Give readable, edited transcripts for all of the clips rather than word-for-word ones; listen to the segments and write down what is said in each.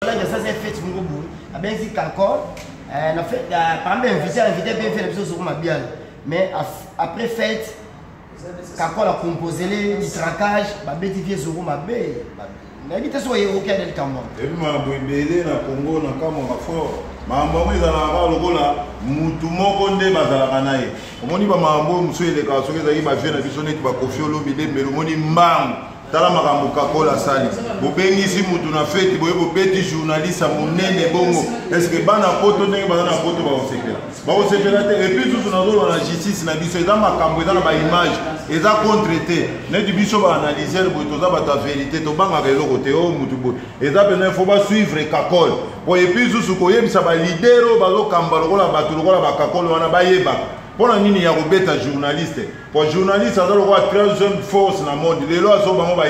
Ça c'est fait mon bout. A bien dit qu'encore na fait par exemple invité bien fait les choses sur ma bien. Mais après fête quand on a composé les traquage, ba beti vie sur ma bé. Na bité so yero kia del Cameroun. Et puis ma boibele na Congo na Cameroun fort. Mambo mwiza na ba lokola mutu moko nde bazalaka naye. Omoni ba mambo muswele ka sokeza yi ba vie na biso neti ba kofiolo midembe omoni mbangu. Tala makambo kakola sali bobengisi mutu na feti boye bobeti journaliste monene bongo est-ce que bana poto ndenge bana poto ba osepela te et puis tout nazolo na justice na biso eza makambo eza na ba image eza contre-té neti biso ba analyser boye toza bata vérité to banga ka eloko te o mutu boye eza pena faut ba suivre kakol boye et puis tout koyebisa ba leader bazo kamba lokola batu lokola ba kakol wana bayeba. Pour la ligne, il y a un journaliste. Pour un journaliste, ça doit avoir 13e force dans le monde. Les lois sont pas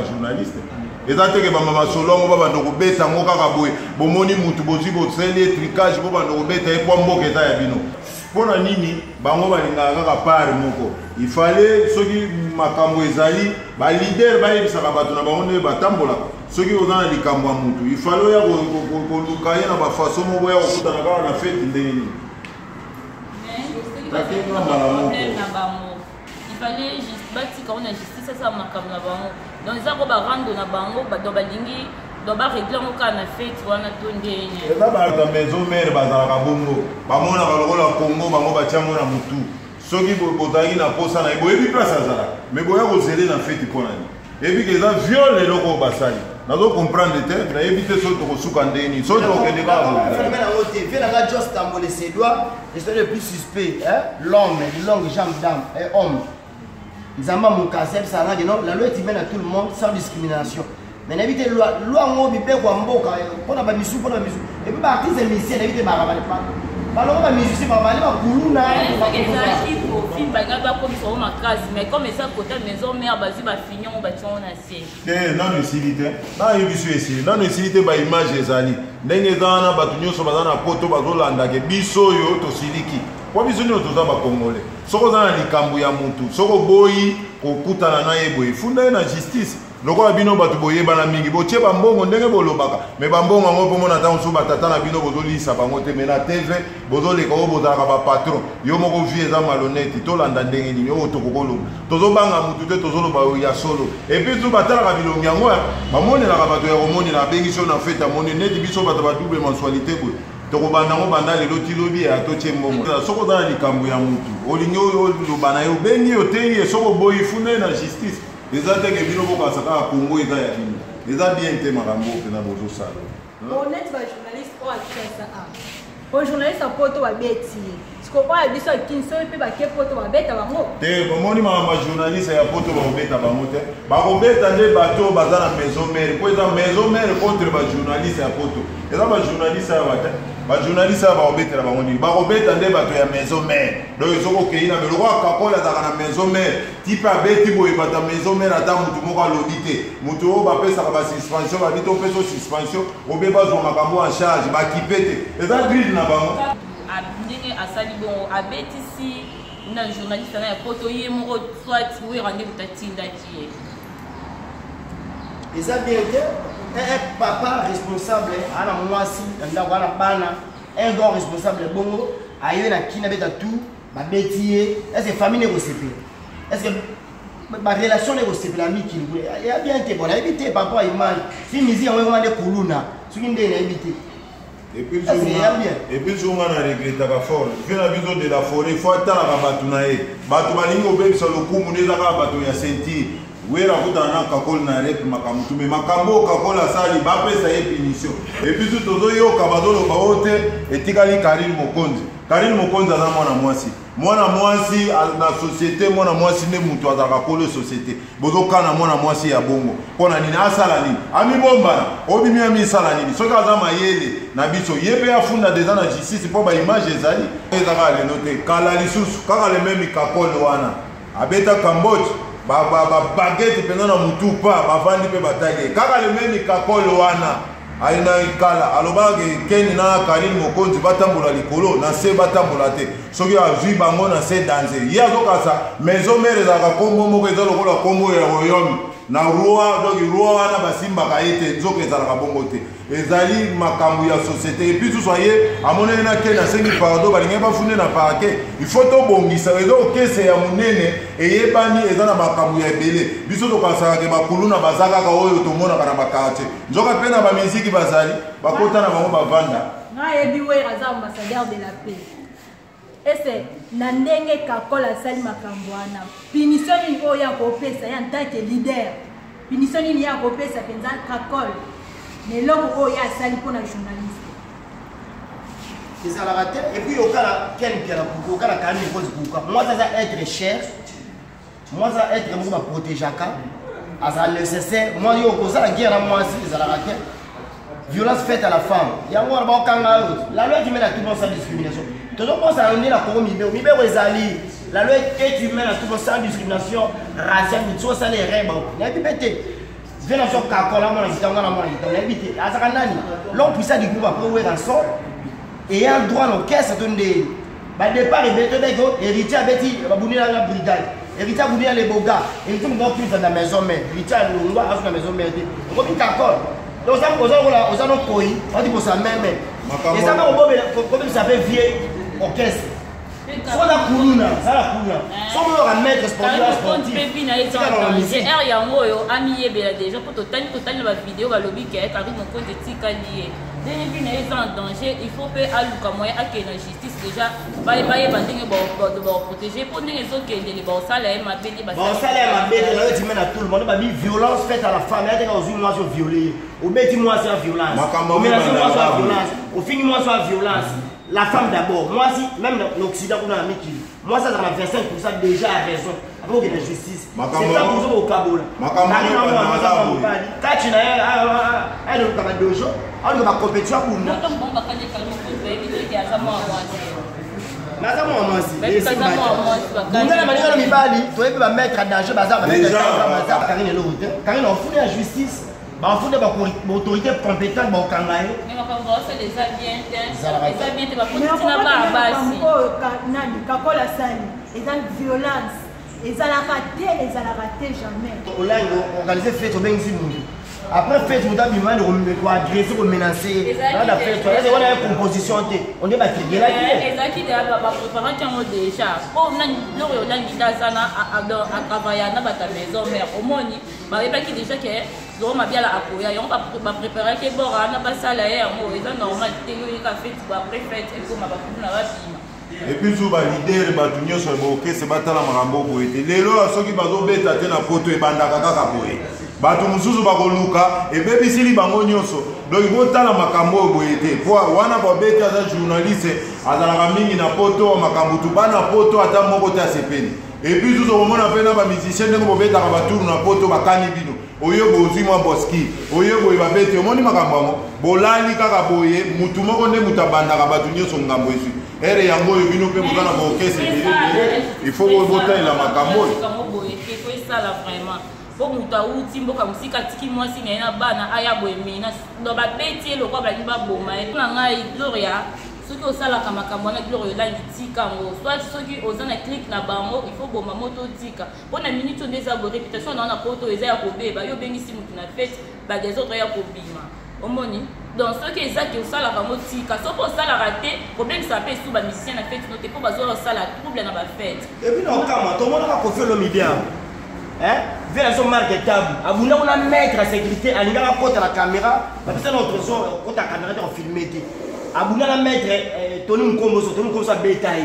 journaliste. Et ça, c'est que maman solo, on va nous bêter, on va nous bomoni mutu bosi boseli tricage, on va nous bêter et pour mboka ça ya bino. Pour la ligne, bango balinga kaka part moko. Il fallait ceux qui makambo ezali, ba leader ba yebisa ka bato na bango ne batambola. Ceux qui ozana likambo mutu. Il fallait ya ko lukaya na ba façon moko ya okuta na kaka na fête ndeni. Il fallait juste bâtir quand on a justice ça makam na bango donc ça ko ba rando na bango ba do balingi do ba régler ngo kana fête wana tondeni eza ba ta maison mère bazala ka bongo ba mona ba lokola Congo bango ba tia mona mutu soki bozali na posa na boyebi place azala mais boya ko zele na fête pona ni et puis que ça viole loko basali nazo comprendre te na éviter so to suka ndeni so to kende ba fait la juste tamboler ses doigts et c'est le plus suspect l'homme longue jambe d'âme et homme Zamba Moukaseb ça là non la loi est à tout le monde sans discrimination mais n'habite loi ngo bibe kwa mboka pona ba misu et puis ba artiste musicien n'habite ba rabale pas balongo ba musicien ba bali ba kuluna mais comme ça côté maison mère bazi ba fignon ba tion na siège non utilité na yebisu esi non utilité ba image ezali ndenge zana batu nyoso bazana poto bazolanda ke biso yo to siliki kwa biso nyo toza ba congolais soko zana likambo ya mutu soko boyi kokutana na ye boyi funda na justice lokola bino batu boyeba na mingi botie ba mbongo ndenge bolobaka mais ba mbongo ngo pomona ta nsuba tata na bino bozolisa bango te mais na TV bozoleka o bozalaka ba patron yo moko vie eza malhonnête tolanda ndenge nini o tokokolo tozobanga mutu te tozoloba ya solo et puis tu batalaka bilongi yango bamonelaka bato ya komonela bengiso na fete amoni neti biso bato ba double mensualité boye tokobanda ngo banda lelo tilobi ya totie mbongo soko za likambo ya mutu olingi oyo lobana yo bengi yo te soko boyi fune na justice les attaques et bino boka saka Congo eza ya bino eza bien te makambo pena bozo sala honnête ba journaliste o akisa o journaliste a poto ba beti siko pa biso kinso pe ba ke poto ba beta bango te bomoni ma journaliste ya poto ba beta bango te ba ko beta nde bato bazana maison mère ko eza maison mère contre ba journaliste ya poto eza ba journaliste ya bata ba journaliste ba obetela bango ni ba obeta nde bato ya maison mère donc ezoko keina me lokwa kakola za na maison mère type abeti boye bata maison mère ata mutu moko alobite mutu o ba pesa ka ba suspension ba bito peso suspension obe bazwa makambo en charge ba kipete eza grille na bango ndenge asali bon abeti si na journaliste na poto ye moko soit oui rendez-vous tatinda qui eza bien te un papa responsable ana mwasi ndako ana bana un grand responsable bongo ayo na kina beta tout ba betier est-ce que famille ne recevait est-ce que ma relation ne recevait la miki il y a bien te bon éviter papa image si musique on va de kuluna soki ndé na éviter et puis on a regretté la forêt il fait la vision de la forêt faut attendre la batunae batu balingo bebisa lokumu neza ka batu ya senti wera kutana kakol na rep makamtu me makambo kakola sali ba pesa ye punition et puis tout ozo yo kabazolo baote etikali Karine Mokonzi za mwana mwasi na société mwana mwasi ne mutu azaka kolo société bozo kana mwana mwasi ya bongo pona nini asala nini ami bomba obimi ami sala nini soka za mayele na biso yebe afunda déjà na justice po ba image ezali ezaka le note kala lisusu kaka le même kakolo wana abeta Cambodge ba baguette pendant na mutu pa bavandi pe batage kaka le même kakolo wana aina ikala alobage keni na Karine Mokonzi batambola likolo na se batambola te soki azwi bango na se danse ya zokasa maison mère za ka kombo moko ezalo kola kombo ya royaume na roi donc roi wana basimbaka ete nzoka ezalaka bongo te ezali makambo ya société et puis tout soyez amonene na ke na sengi pardon balingi bafune na parquet il faut tobongisa ezo okese ya monene eyebani eza na makambo ya ebele biso tokasaka ke bakulu na bazakaka oyo tomonaka na bakartier nzoka mpe na bamiziki bazali bakota na bango bavanda nayebi we aza ambassadeur de la paix ese na ndenge kakola asali makambo wana punition nini oyo ya kopesa ye en tant que leader punition nini ya kopesa mpenza kakol na eloko oyo asali mpona journaliste ezalaka te et puis okala kelkela kuku okala kani ekozi kuka mwasi aza être cher mwasi aza être moko baprotégeaka azala nécessaire mwasi yo kozala guerre na mwasi ezalaka te violence faite à la femme yango wana baokanga oyo la loi qui mène à tout le monde sans discrimination tozokosa nde na kongo mibeko ezali la loi est humaine à tout le monde sans discrimination raciale mitso osala erreur bao nayebi mpe te vena so kakola mwana zitango na mwana zitango nayebi te azaka nani l'homme puissant du groupe après owe rançon ayant droit na okese to nde badépart ebele tobeko héritier abeti babundela na brigade héritier abundela leboga héritier moto okutisa na maison mère héritier alongwa azu na maison mère te okomi kakola oza nokoi oti posa meme ezaka kobebisa mpe vie orchestre soza kuluna zala kuluna somoyoka maître sportif r yango oyo amiyebela déjà mpo totali na bavideo balobi ke kari mokonzi etikali ye ndenge mpi na ye eza en danger il faut mpe aluka moyen akende na justice déjà bayeba ndenge baoprotege mpo ndenge ezokendele baosala ye mabe nde baosala ye mabe te nayo etimene na tout le monde babi violence faite à la femme yateka ozwi mwasi oviole ye obeti mwasi ya violence omenasi mwasi ya violence ofingi mwasi ya violence la femme d'abord mwasi même l'Occident kuna na mikili mwasi azala na 25% déjà a raison après okende na justice c'est pas pour ça okabola kati na ye ayoluka badojo aluka bacompétition kuna naza mwa mwasi bundana balingana mibali toyebi bamettre a danger bazakarine eloko te karine ofune ya justice bafunde baautorité compétente baokanga ye kakola sali eza violence ezalaka te jamais olangi organise fete obengisi mundu après fete moto abimani koagresse komenace aa fete eze wana ye composition te onde batrigelaki ezalaki bapreparaki yango déjà mpo loko olangi nde aza na akavaya na bata maison mare omoni bayebaki déjà ke zoro mabiala akoya yango bapreparaki bora na basala ye yango eza normal te yoyeka fete après fete ekoma bakulu na babima epuis so balidere bato nyonso bokese batala makambo boye te lelo soki bazobeta te na poto ebandaka kaka boye bato mosusu bakoluka ebebisili bango nyonso donc botala makambo oyo boye te po wana babeti aza journaliste azalaka mingi na poto makambo tu bana poto ata moko te asepeli epuis susu komona mpe na bamusicien ndenge bobetaka baturu na poto bakani bino oyo bozwi mwa boski oyo boye babeti omoni makambo yango bolali kaka boye mutu moko nde mutu abandaka bato nyonso ngambo ezwi ere yango oyo bino mpe bozana baokese il faut botalela makambo oyo po moto awuti mboka mosika atiki mwasi na ye na bana aya boye mena do babeti ye lokwa balingi baboma ye mpona ngai gloria soki osalaka makambo wana gloria olangi tika yango soit soki oza na clique na bango il faut boma moto otika mpo na minute oyo nde eza bo réputation na wana poto eza ya kobeba yo obengisi motu na fete badesordre ya kobima omoni donc soki eza ke osalaka yango tika soki osalaka te kobengisa mpe esu bamusicien na fete no te mpo bazoya osala trouble na bafete epuis na okama tomonaka Koffi Olomide vela so marque table abunda kuna mettre la sécurité alingaka kota la caméra bapesa na trésor kota caméra te filmer te abunda na mettre Tony Mukomboso abetaye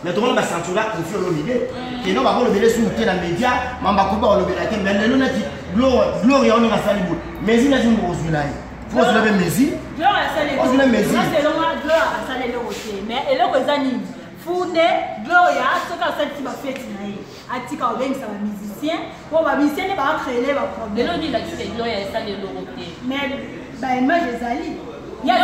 mais tomona bacentura Koffi Olomide keno bakolobele su te na média mamba koba olobela te mais lelo nati gloria on nga sali bout mais ina zi mbozwi naye faut se lever mesi gloria asale eloko te mais eloko eza nini funde gloria soki asalisi bafeti na ye atika obengisa bamusicien po bamusicien nde baacrele baproblème lelo nini lakisi gloria esali eloko te mais baimage ezali ya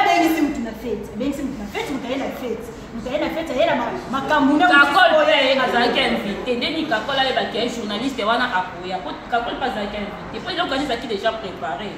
bengisi mutu na fete ebengisi mutu na fete mutu aye na fete mutu aye na fete ayela makambo kakol mpe azalaki invité ndeni kakol ayebaki ye journaliste wana akoya po kakol mpe azalaki invité po eloko ani ezalaki déjà préparé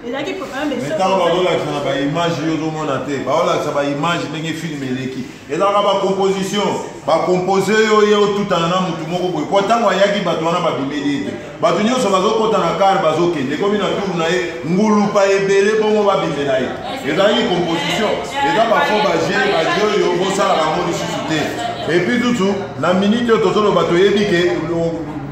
ezalaki propagande mais ntango bazolakisa na baimage yo ozomona te baolakisa baimage ndenge filme eleki ezalaka bacomposition bacompose yo ye otutana na motu moko boye po ntango ayaki bato wana babimeli ete bato nyonso bazokɔta na kare bazokende ekomi na turu na ye ngulupa ebele bongo babimela ye ezalaki composition eza bafo baje oyo bosalaka ngo lisusu te epuis tutu na minute oyo tozoloba toyebi ke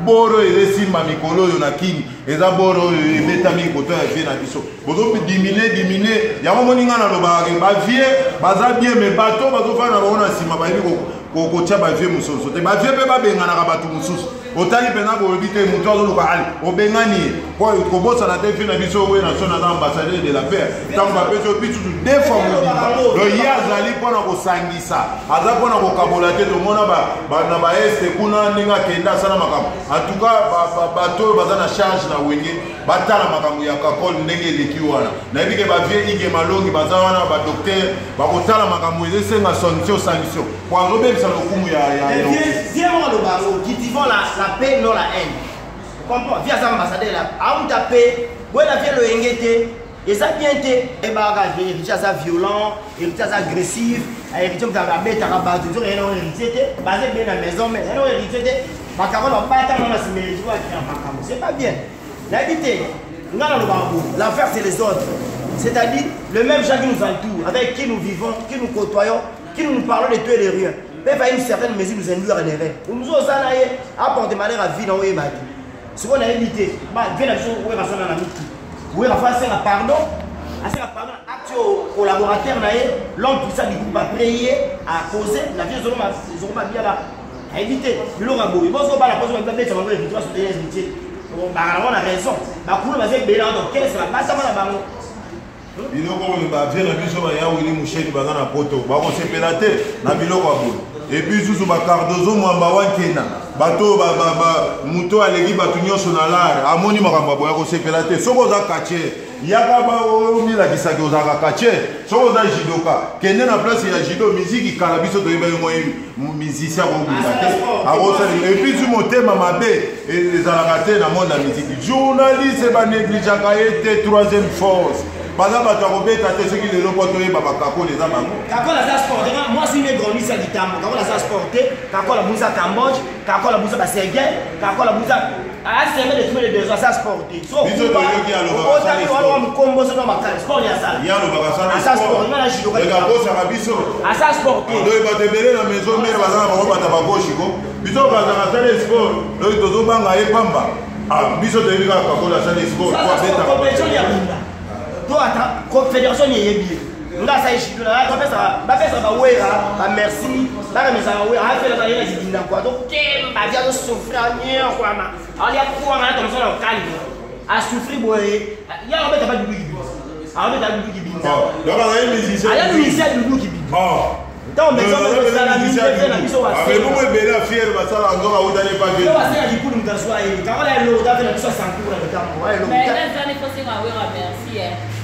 boro esimba mikolo oyo na kini eza boro oyo ebetami koto ya vie na biso bozodimine yango moninga nalobaka bavie baza bien me bato bazofana na bango na nsima bayebi kotia bavie mosusu te bavie mpe babenganaka bato mosusu otali mpena boyebi te moto azoluka ali obengani ye po kobosana te vie na biso oyo na so naza ambassadeur de la paix ntango bapesi opi tutu deux fois mobimba lo ye azali mpona kosangisa aza mpona kokabola te tomona na baeste kuna ndenge akende asala makambo antuka bato oyo baza na charge na wenge batala makambo ya kakol ndenge eleki wana nayebi ke bavie ige malongi baza wana badokter bakotala makambo ezesenga sanction po azobebisa lokumu ya viens voir le barreau qui dit la paix non la haine comprends viens ça ambassadeur là a ta paix ouais la vie le engete et ça bien te et bagage héritier ça violent héritier ça agressif héritier ça va bête à base de rien héritier basé bien la maison mais rien héritier ba ka ba ta na simérité wa qui en makambo c'est pas bien l'habité ngala le barreau l'affaire c'est les autres c'est-à-dire le même gens qui nous entoure avec qui nous vivons qui nous côtoyons qui nous parlons de tout et de rien peuvent à une certaine mesure nous induire à l'erreur. Nous sommes apporter malheur à vie dans le bâti. Ce qu'on a évité, bien la chose où est passé dans la mythe. Où est passé à pardon, à faire pardon, acte collaborateur, l'homme puissant du groupe a prié, à causer, la vie de l'homme a bien là. À éviter, le long à bout. Il faut que la pose de la bête, ça va être victoire sur les héritiers. On a raison. Ma couleur va être bélant, donc qu'est-ce que ça va la baron? biloko oyo bavie na biso baya wili musheni baza na poto bakosepela te na biloko ya bolo epuis susu bakardozo mwamba wankena bato moto aleki bato nyonso na lare amoni makambo boya kosepela te soki oza katie yaka omilakisaki ozalaka katie soki oza jidoka kende na place ya jido miziki kala biso toyeba yango musicien akobunda te akosalela epuis su motema mabe ezalaka te na monde ya miziki journaliste banegligeaka ye te troisième force baza bato akobeta te soki lelo po toyeba bakakoli eza bango kakola aza sporte moi si ne grandisi ya litambo kakola aza sporte kakola buza cambodge kakola buza basergin kakola buza aseme de tous les besoins aza sporte biso toyoki alobaka mokombo soki makala sport ya sala ye alobaka asa sport nga na jidoka ekabosaka biso asa sporte oyo bato ebele na maison mere baza na bango bata bagoshi ko biso bazaka asala sport oyo tozobanga ye pamba biso toyebi kaka kakola asala sport po abetaka confédération yebi nga sa ishido na bapesa bawera bamerci bakamesa bawera afela bayena zibinda kwa to kemba via to souffrir nyer kwa ma ali akuwa na to msona okali a souffrir boye ya obeta ba dudu gibi a obeta dudu gibi nda donc on a une musicien aya musicien dudu gibi donc mais ça c'est la musicien na biso wa mais vous me bela fier ba sala ndoka udane pa vie ba sala dikulu mtaswa ile kama la lo da fela biso sankura de tambo wa lo mais là ça ne faut pas avoir merci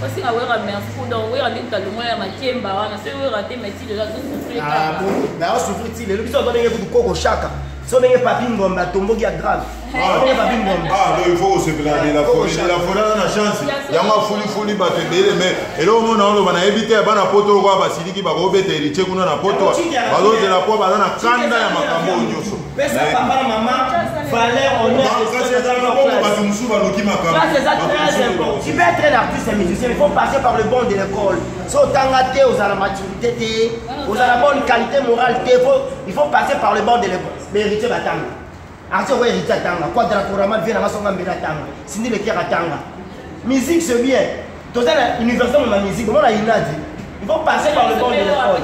aussi avoir merci pour donc oui on est dans le moyen makemba wana c'est oui raté mais si déjà tout souffrir bon mais on souffrir ti le biso donner ku koko chaka so ndenge papi ngomba tomboki ya grave ndenge papi ngomba donc il faut se plaindre la folie na chance yango fuli bato ebele mais eloko mona oloba na yebi te bana poto kwa basiliki bakobeta héritier kuna na poto bazozela po baza na kanda ya makambo nyonso pesa papa na mama valeur honneur bato mosusu baloki makambo tu peux être un artiste et musicien il faut passer par le bon de l'école so tanga te ozala maturité te ozala bonne qualité morale te il faut passer par le bon de l'école mais héritier batanga artiste ko héritier tanga quoi de la courama vient na songa mbela tanga sindi le kera tanga musique c'est bien tozala université de la musique on a inadi il faut passer par le bon de l'école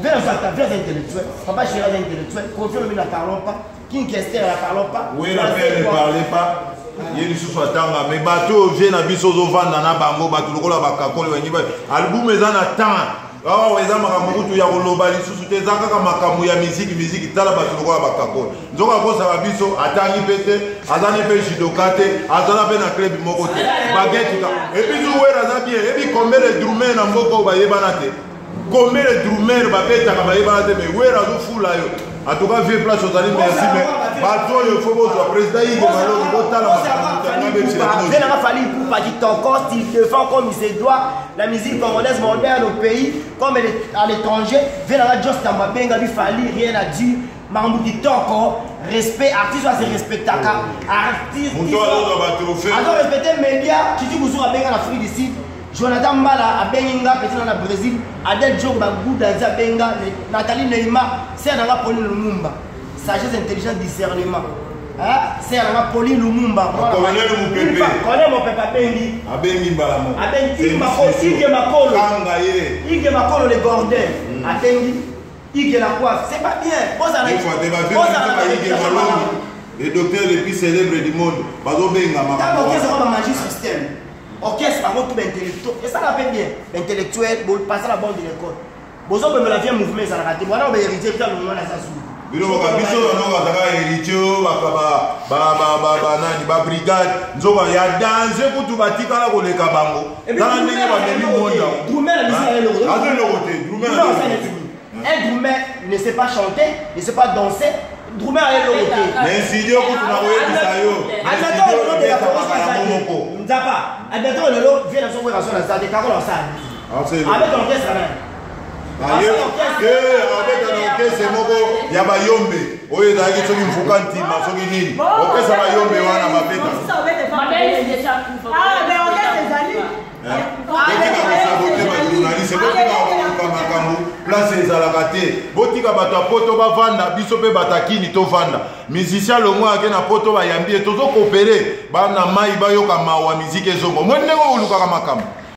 viens intellectuel papa chéri intellectuel confirme ne parlons pas King Kester ne parlons pas oui la paix ne parlait pas ye lisusu atanga mais bato oyo vie na biso ozovanda na bango bato lokola bakakoli banyiba album eza na temps awa eza makambo kutu ya koloba lisusu te eza kaka makambo ya miziki tala bato lokola bakakoli nzoka akosaka biso atangi mpe te azali mpe jidoka te azala mpe na club moko te bagetika epuis wera aza bien ebi combien de drumer na mboka oyo bayebana te combien de drumer babetaka bayebana te mais wera azofula yo En tout cas, vieux place aux amis, merci. Mais bateau, il faut que le président il a fallu pour pas dire encore s'il défend comme il se doit la musique congolaise moderne au pays, comme elle est à l'étranger. Vient la Just Tambabenga, il fallait rien à dire. Mamouti encore respect, artiste doit se respecter. Artiste doit respecter les médias. Qui dit que vous avez en Afrique du Sud. Jonathan Mbala a Benga, petit dans le Brésil. Adel Djong Bagou dans Benga. Nathalie Neymar, c'est dans la Pauline Lumumba. Sagesse, intelligence, discernement. C'est dans la Pauline Lumumba. Connais mon papa Bengi. Abengi Mbalamo. Abengi Makolo. Ige Makolo les Gordons. Abengi. Ige la coiffe. C'est pas bien. Les docteurs les plus célèbres du monde. Bazo Benga Makolo. Qu'est-ce qu'on va manger système? Orchestre, par contre, intellectuel. Et ça l'appelle bien. Intellectuel, pour passer la bande de l'école. Vous avez la vie mouvement, ça l'a raté. Voilà, on va hériter, puis on a ça sous. Bino kabiso no ka héritier ba brigade nzoka ya danse kutu batika la koleka bango. Tala ndenge ba demi monda. Drummer la musique est l'autre. Azé le côté, Drummer. Un drummer ne sait pas chanter, ne sait pas danser. Drummer est l'autre. Mais si Dieu kutu na koye bisayo. Attends, on de la Momoko. Nzapa. Attends, le lot vient dans son relation dans ça, des caroles en salle. Avec l'orchestre là. Avec l'orchestre moko ya bayombe. Oyo ezalaki soki mfuka ntima soki nini. Orchestre bayombe wana babeta. Place ezalaka te botika bato ya poto bavanda biso mpe batakini tovanda musicien longo ake na poto bayambi tozokoopere bana mai bayoka mawa miziki ezongo mwe ndenge olukaka makambo